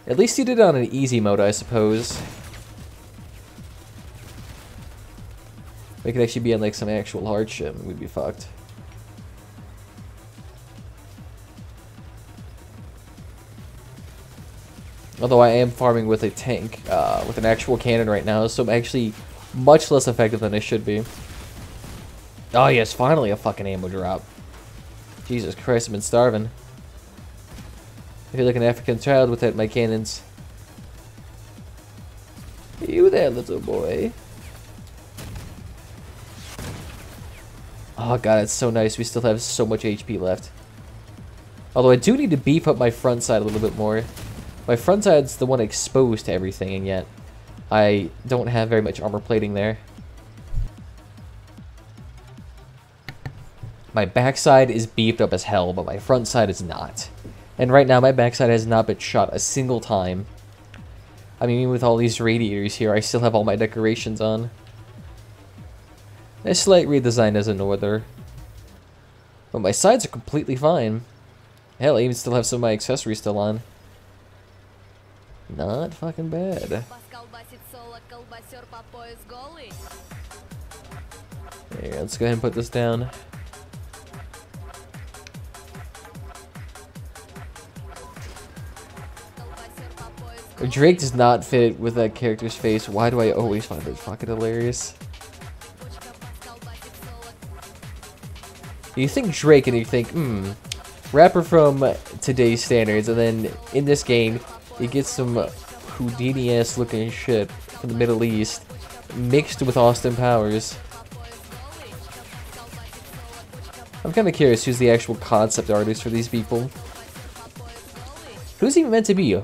At least he did it on an easy mode, I suppose. We could actually be on like some actual hardship and we'd be fucked. Although I am farming with a tank, with an actual cannon right now, so I'm actually much less effective than I should be. Oh yes, finally a fucking ammo drop. Jesus Christ, I've been starving. I feel like an African child without my cannons. You there, little boy. Oh god, it's so nice. We still have so much HP left. Although I do need to beef up my front side a little bit more. My front side's the one exposed to everything, and yet I don't have very much armor plating there. My backside is beefed up as hell, but my front side is not. And right now, my backside has not been shot a single time. I mean, even with all these radiators here, I still have all my decorations on. A slight redesign as a norther. But my sides are completely fine. Hell, I even still have some of my accessories still on. Not fucking bad. There you go, let's go ahead and put this down. Drake does not fit with that character's face. Why do I always find it fucking hilarious? You think Drake and you think, rapper from today's standards, and then in this game, you get some Houdini-ass looking shit from the Middle East mixed with Austin Powers. I'm kind of curious who's the actual concept artist for these people. Who's even meant to be?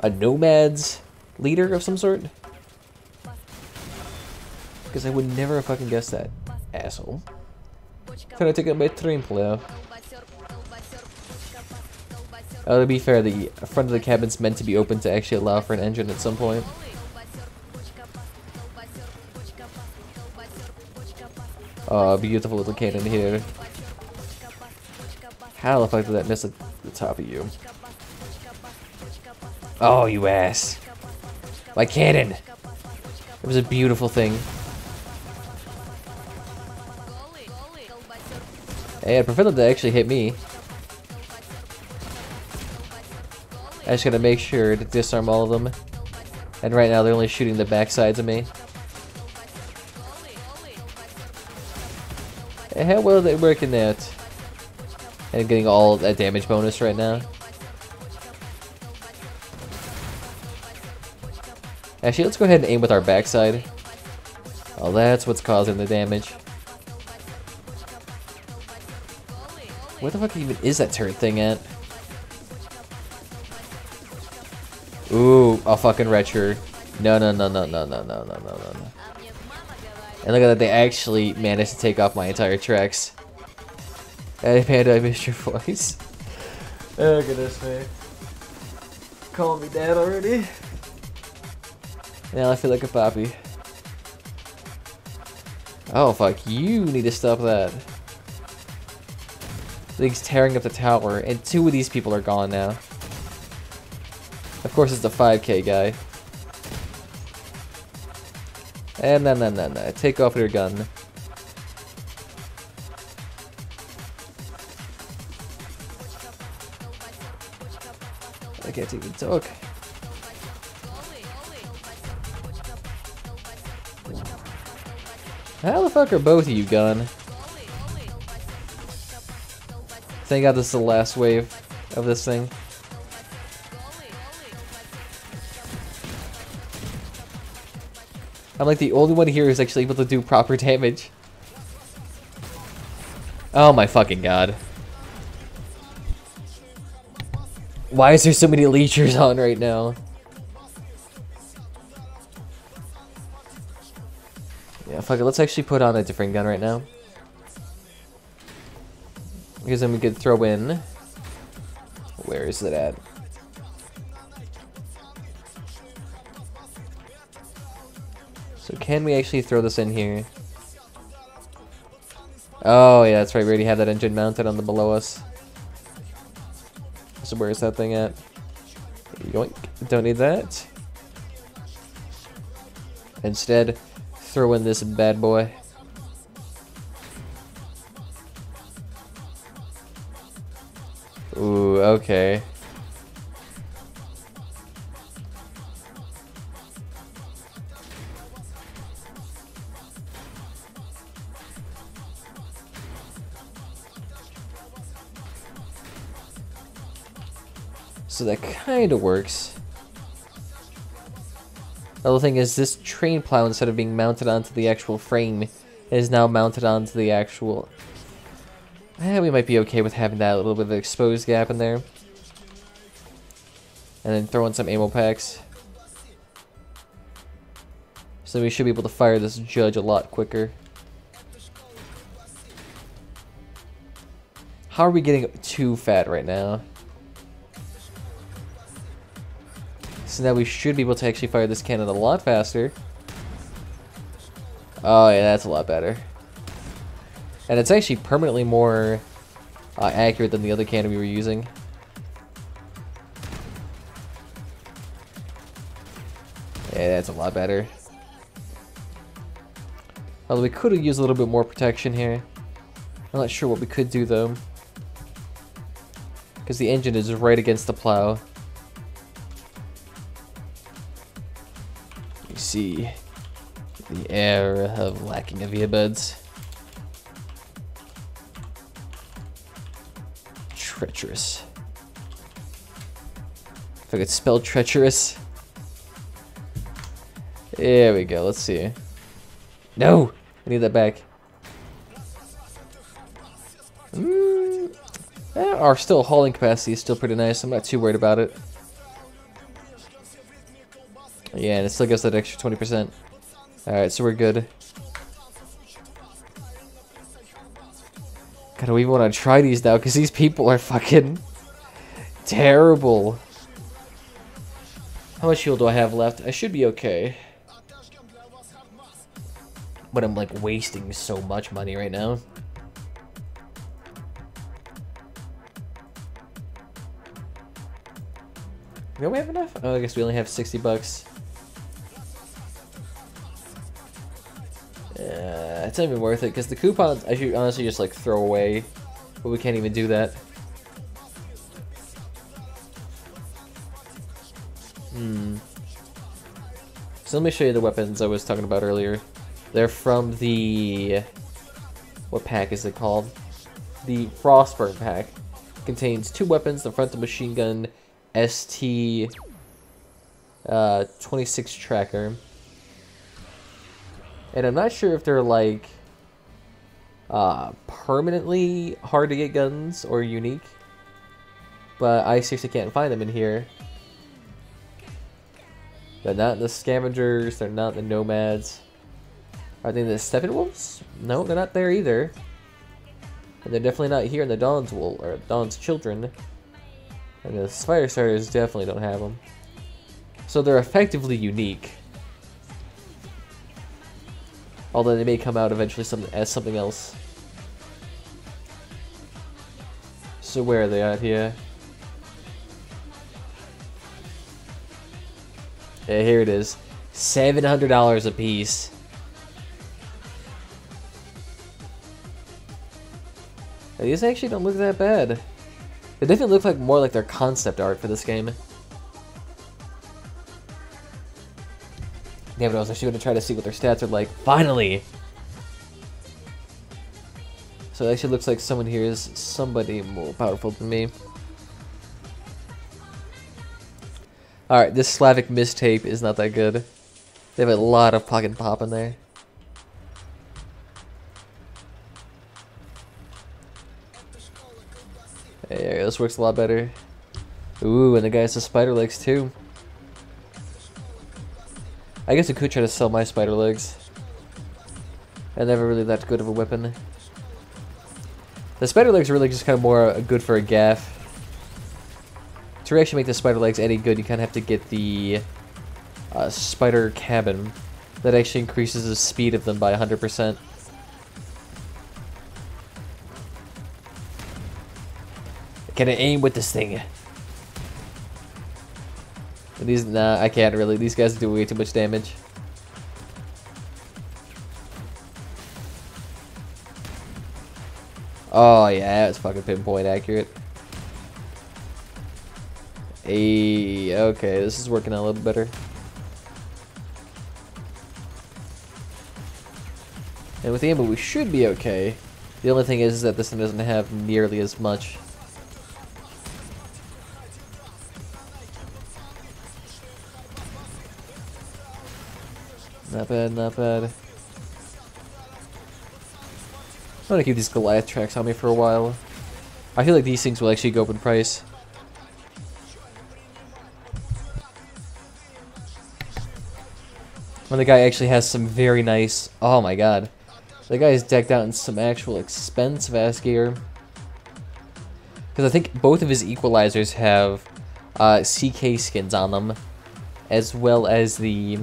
A nomad's leader of some sort? Because I would never have fucking guessed that. Asshole. Can I take out my train player? To be fair, the front of the cabin's meant to be open to actually allow for an engine at some point. Oh, beautiful little cannon here. How the fuck did that miss the top of you? Oh, you ass. My cannon! It was a beautiful thing. Hey, I prefer them to actually hit me. I just gotta make sure to disarm all of them. And right now they're only shooting the back sides of me. Hey, how well are they working out? And getting all that damage bonus right now. Actually, let's go ahead and aim with our backside. Oh, that's what's causing the damage. Where the fuck even is that turret thing at? Ooh, a fucking retcher. No. And look at that, they actually managed to take off my entire tracks. Hey, Panda, I missed your voice. Oh, goodness me. Call me dad already? Now I feel like a poppy. Oh, fuck. You need to stop that. Thing's tearing up the tower, and 2 of these people are gone now. Of course, it's the 5K guy. And no. Take off your gun. I can't even talk. How the fuck are both of you gone? Thank God this is the last wave of this thing. I'm like the only one here who's actually able to do proper damage. Oh my fucking god. Why is there so many leechers on right now? Yeah, fuck it. Let's actually put on a different gun right now. Because then we could throw in... Where is it at? So can we actually throw this in here? Oh yeah, that's right. We already have that engine mounted on the below us. So where is that thing at? Yoink. Don't need that. Instead, throw in this bad boy. Ooh, okay. So that kind of works. The other thing is this train plow, instead of being mounted onto the actual frame, is now mounted onto the actual... we might be okay with having that little bit of an exposed gap in there. And then throw in some ammo packs. So we should be able to fire this judge a lot quicker. How are we getting too fat right now? So now we should be able to actually fire this cannon a lot faster. Oh yeah, that's a lot better. And it's actually permanently more accurate than the other cannon we were using. Yeah, that's a lot better. Although we could have used a little bit more protection here. I'm not sure what we could do though. Because the engine is right against the plow. You see the era of lacking of earbuds. Treacherous. If I could spell treacherous. There we go, let's see. No! I need that back. Our still hauling capacity is still pretty nice. I'm not too worried about it. Yeah, and it still gives that extra 20%. Alright, so we're good. God, do we even want to try these now? Because these people are fucking terrible. How much fuel do I have left? I should be okay. But I'm like wasting so much money right now. Do we have enough? Oh, I guess we only have 60 bucks. It's not even worth it because the coupons I should honestly just like throw away, but we can't even do that. So let me show you the weapons I was talking about earlier. They're from the... what pack is it called? The Frostburn pack. Contains 2 weapons, the frontal machine gun ST 26 tracker. And I'm not sure if they're like permanently hard to get guns or unique. But I seriously can't find them in here. They're not in the scavengers, they're not in the nomads. Are they in the Steppenwolves? No, they're not there either. And they're definitely not here in the Dawn's Wool or Dawn's Children. And the Fire Starters definitely don't have them. So they're effectively unique. Although they may come out eventually as something else. So where are they at here? Yeah, here it is. $700 a piece. These actually don't look that bad. They definitely look like more like their concept art for this game. Damn it, I was actually going to try to see what their stats are like. Finally! So it actually looks like someone here is somebody more powerful than me. Alright, this Slavic mistape is not that good. They have a lot of pocket pop in there. There, this works a lot better. Ooh, and the guy has the spider legs too. I guess I could try to sell my spider legs. I'm never really that good of a weapon. The spider legs are really just kind of more good for a gaff. To actually make the spider legs any good, you kind of have to get the spider cabin. That actually increases the speed of them by 100%. Can I aim with this thing? And these, nah, I can't really. These guys do way too much damage. Oh yeah, that's fucking pinpoint accurate. Hey, okay, this is working out a little better. And with the ammo, we should be okay. The only thing is that this one doesn't have nearly as much. Not bad, not bad. I'm gonna keep these Goliath tracks on me for a while. I feel like these things will actually go up in price. When the guy actually has some very nice... Oh my god. The guy is decked out in some actual expensive ass gear. Because I think both of his equalizers have CK skins on them. As well as the...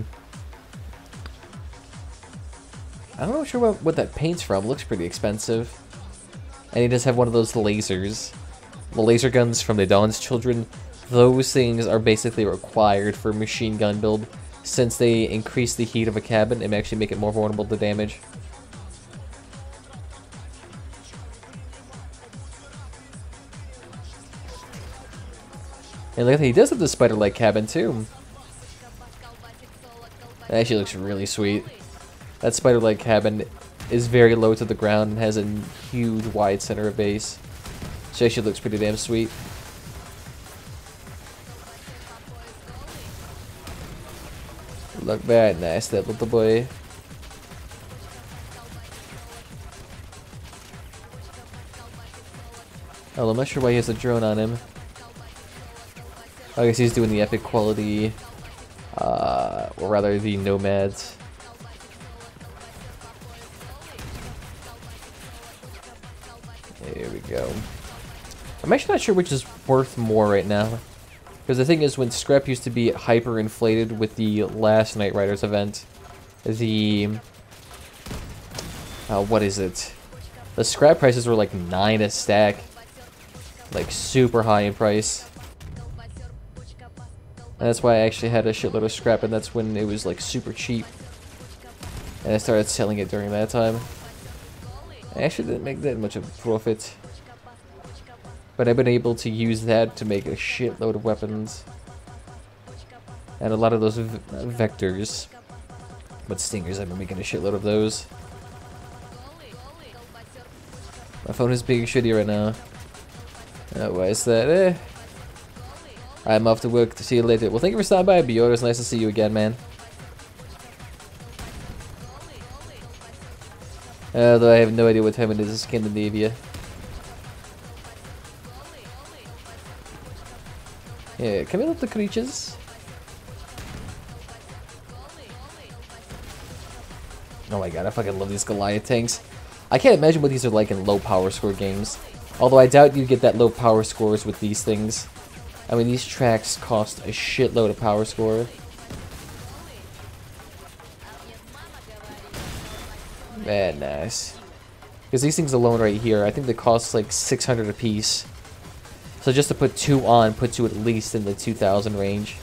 I'm not sure what that paint's from. It looks pretty expensive. And he does have one of those lasers. The laser guns from the Dawn's Children. Those things are basically required for machine gun build. Since they increase the heat of a cabin and actually make it more vulnerable to damage. And look at that, he does have the spider-like cabin too. That actually looks really sweet. That spider-like cabin is very low to the ground and has a huge wide center of base. So actually looks pretty damn sweet. Look very nice, that little boy. Oh, I'm not sure why he has a drone on him. I guess he's doing the epic quality, or rather the nomads. There we go. I'm actually not sure which is worth more right now. Because the thing is, when scrap used to be hyper inflated with the last Knight Riders event, the... what is it? The scrap prices were like 9 a stack. Like super high in price. And that's why I actually had a shitload of scrap, and that's when it was like super cheap. And I started selling it during that time. I actually didn't make that much of a profit. But I've been able to use that to make a shitload of weapons. And a lot of those vectors. But stingers, I've been making a shitload of those. My phone is being shitty right now. Why is that? I'm off to work. To see you later. Well, thank you for stopping by, Bior. It's nice to see you again, man. Though I have no idea what time it is in Scandinavia. Yeah, can we let the creatures? Oh my god, I fucking love these Goliath tanks. I can't imagine what these are like in low power score games. Although I doubt you get that low power scores with these things. I mean, these tracks cost a shitload of power score. Man, nice. Because these things alone right here, I think they cost like 600 a piece. So just to put 2 on puts you at least in the 2,000 range.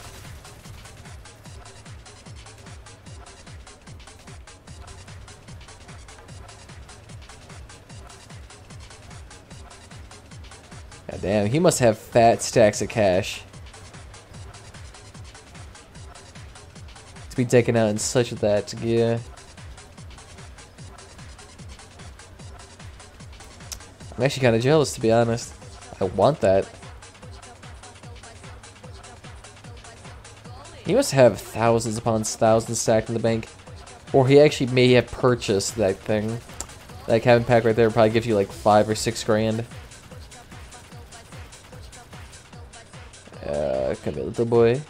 God damn, he must have fat stacks of cash to be taken out in such that gear. I'm actually kind of jealous, to be honest. I want that. He must have thousands upon thousands stacked in the bank. Or he actually may have purchased that thing. That cabin pack right there probably gives you like 5 or 6 grand. Come here, little boy.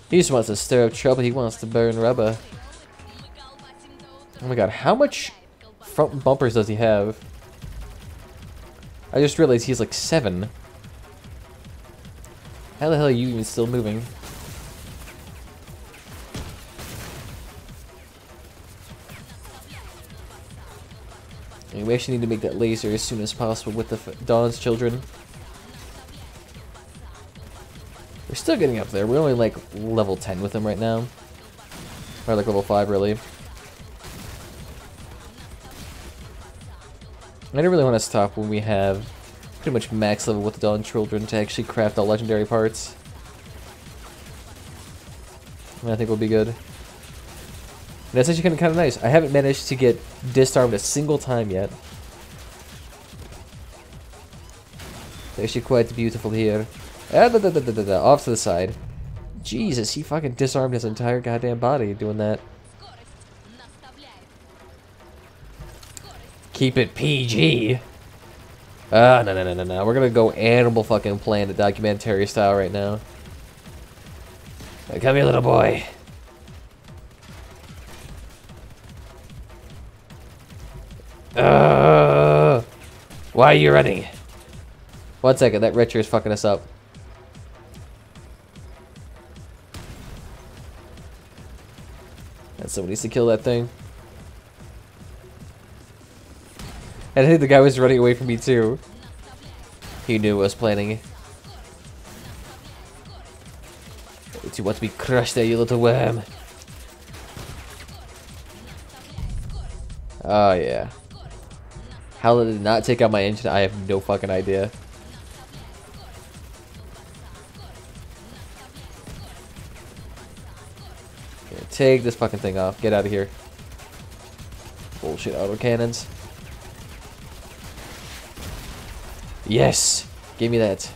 He just wants to stir up trouble. He wants to burn rubber. Oh my god, how much front bumpers does he have? I just realized he's like 7. How the hell are you even still moving? And we actually need to make that laser as soon as possible with the Dawn's Children. We're still getting up there. We're only like level 10 with them right now. Or like level 5 really. I don't really want to stop when we have pretty much max level with the Dawn Children to actually craft all legendary parts. And I think we'll be good. And that's actually kind of nice. I haven't managed to get disarmed a single time yet. It's actually quite beautiful here. Off to the side. Jesus, he fucking disarmed his entire goddamn body doing that. Keep it PG. No. We're gonna go Animal fucking Planet documentary style right now. Come here, little boy. Why are you running? 1 second, that Retcher is fucking us up. And someone needs to kill that thing. And I think the guy was running away from me too. He knew I was planning. You want to be crushed there, you little worm. Oh yeah. How did it not take out my engine? I have no fucking idea. Okay, take this fucking thing off. Get out of here. Bullshit autocannons. Yes! Give me that.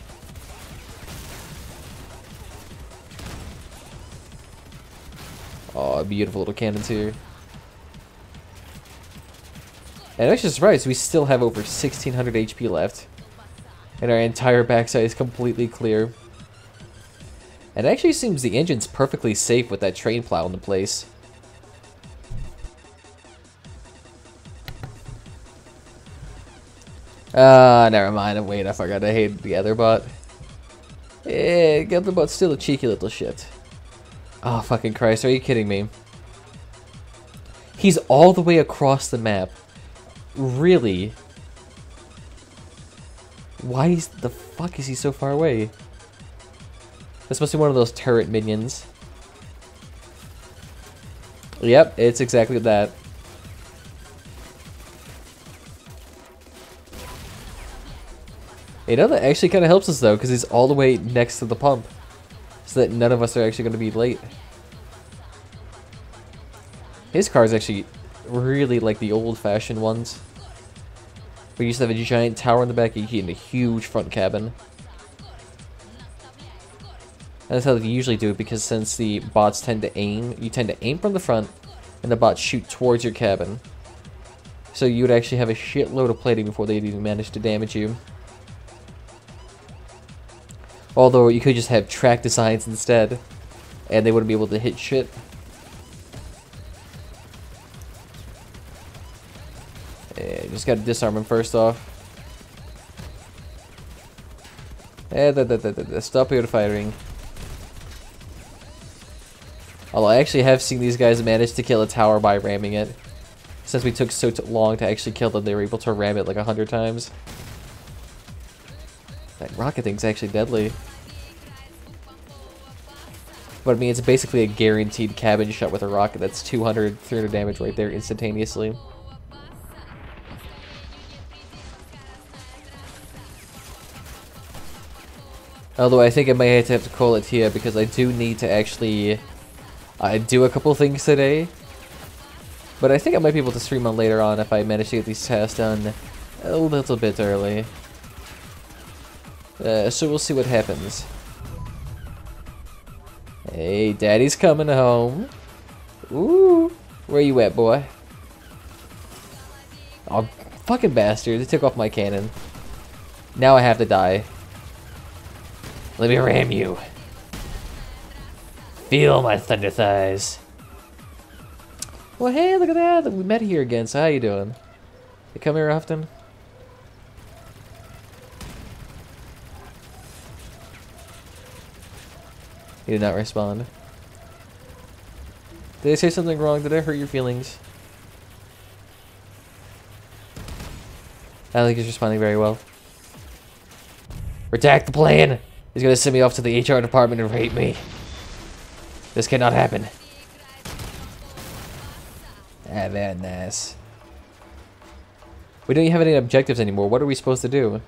Oh, beautiful little cannons here. And I'm actually surprised we still have over 1600 HP left. And our entire backside is completely clear. And it actually seems the engine's perfectly safe with that train plow into place. Never mind. Wait, I forgot I hated the other bot. Eh, the other bot's still a cheeky little shit. Oh, fucking Christ. Are you kidding me? He's all the way across the map. Really? Why the fuck is he so far away? This must be one of those turret minions. Yep, it's exactly that. You know, that actually kind of helps us though, because he's all the way next to the pump. So that none of us are actually going to be late. His car is actually really like the old-fashioned ones. We used to have a giant tower in the back and a huge front cabin. And that's how they usually do it, because since the bots tend to aim, you tend to aim from the front, and the bots shoot towards your cabin. So you would actually have a shitload of plating before they'd even manage to damage you. Although you could just have track designs instead, and they wouldn't be able to hit shit. Yeah, just gotta disarm him first off. Stop your firing. Although I actually have seen these guys manage to kill a tower by ramming it. Since we took so long to actually kill them, they were able to ram it like 100 times. That rocket thing's actually deadly. But I mean, it's basically a guaranteed cabin shot with a rocket that's 200, 300 damage right there instantaneously. Although I think I might have to call it here, because I do need to actually do a couple things today. But I think I might be able to stream on later on if I manage to get these tasks done a little bit early. So we'll see what happens. Hey, Daddy's coming home. Ooh, where you at, boy? Oh, fucking bastard. They took off my cannon. Now I have to die. Let me ram you. Feel my thunder thighs. Well, hey, look at that. We met here again, so how you doing? You come here often? He did not respond. Did I say something wrong? Did I hurt your feelings? I don't think he's responding very well. Redact the plan! He's gonna send me off to the HR department and rape me. This cannot happen. Ah, very nice. We don't have any objectives anymore. What are we supposed to do?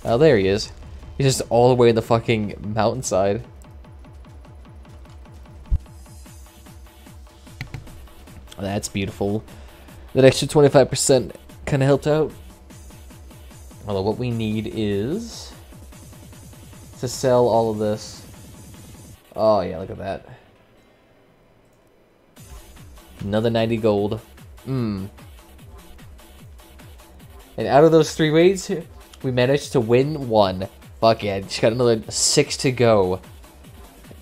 Oh, there he is. He's just all the way in the fucking mountainside. That's beautiful. That extra 25% kind of helped out. Although what we need is to sell all of this. Oh yeah, look at that. Another 90 gold. And out of those 3 raids, we managed to win 1. Fuck yeah, just got another 6 to go.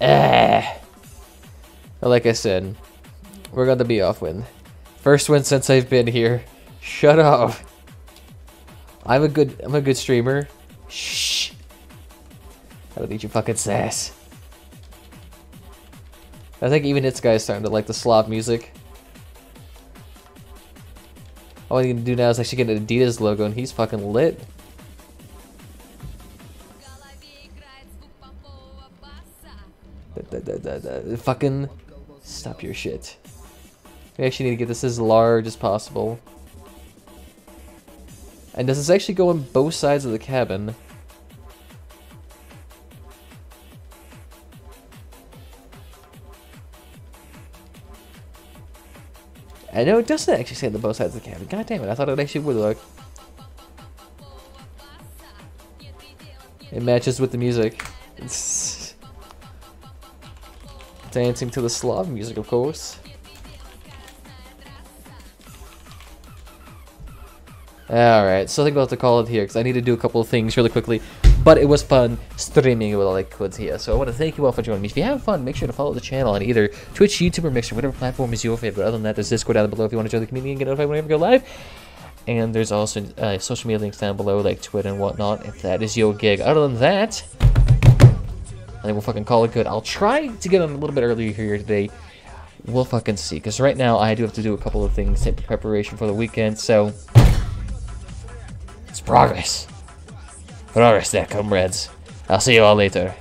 Like I said, we're gonna be off win. First win since I've been here. Shut up. I'm a good streamer. Shh. I don't need your fucking sass. I think even this guy's starting to like the Slav music. All I need to do now is actually get an Adidas logo, and he's fucking lit. Fucking stop your shit. We actually need to get this as large as possible. And does this actually go on both sides of the cabin? I know it doesn't actually say on the both sides of the cabin. God damn it, I thought it actually would look. It matches with the music. It's dancing to the Slav music, of course. Alright, so I think we'll have to call it here because I need to do a couple of things really quickly. But it was fun streaming with all the kids here. So I want to thank you all for joining me. If you have fun, make sure to follow the channel on either Twitch, YouTube, or Mixer, whatever platform is your favorite. Other than that, there's Discord down below if you want to join the community and get notified whenever we go live. And there's also social media links down below, like Twitter and whatnot, if that is your gig. Other than that, I think we'll fucking call it good. I'll try to get on a little bit earlier here today. We'll fucking see. Because right now, I do have to do a couple of things in preparation for the weekend, so it's progress. Progress there, comrades. I'll see you all later.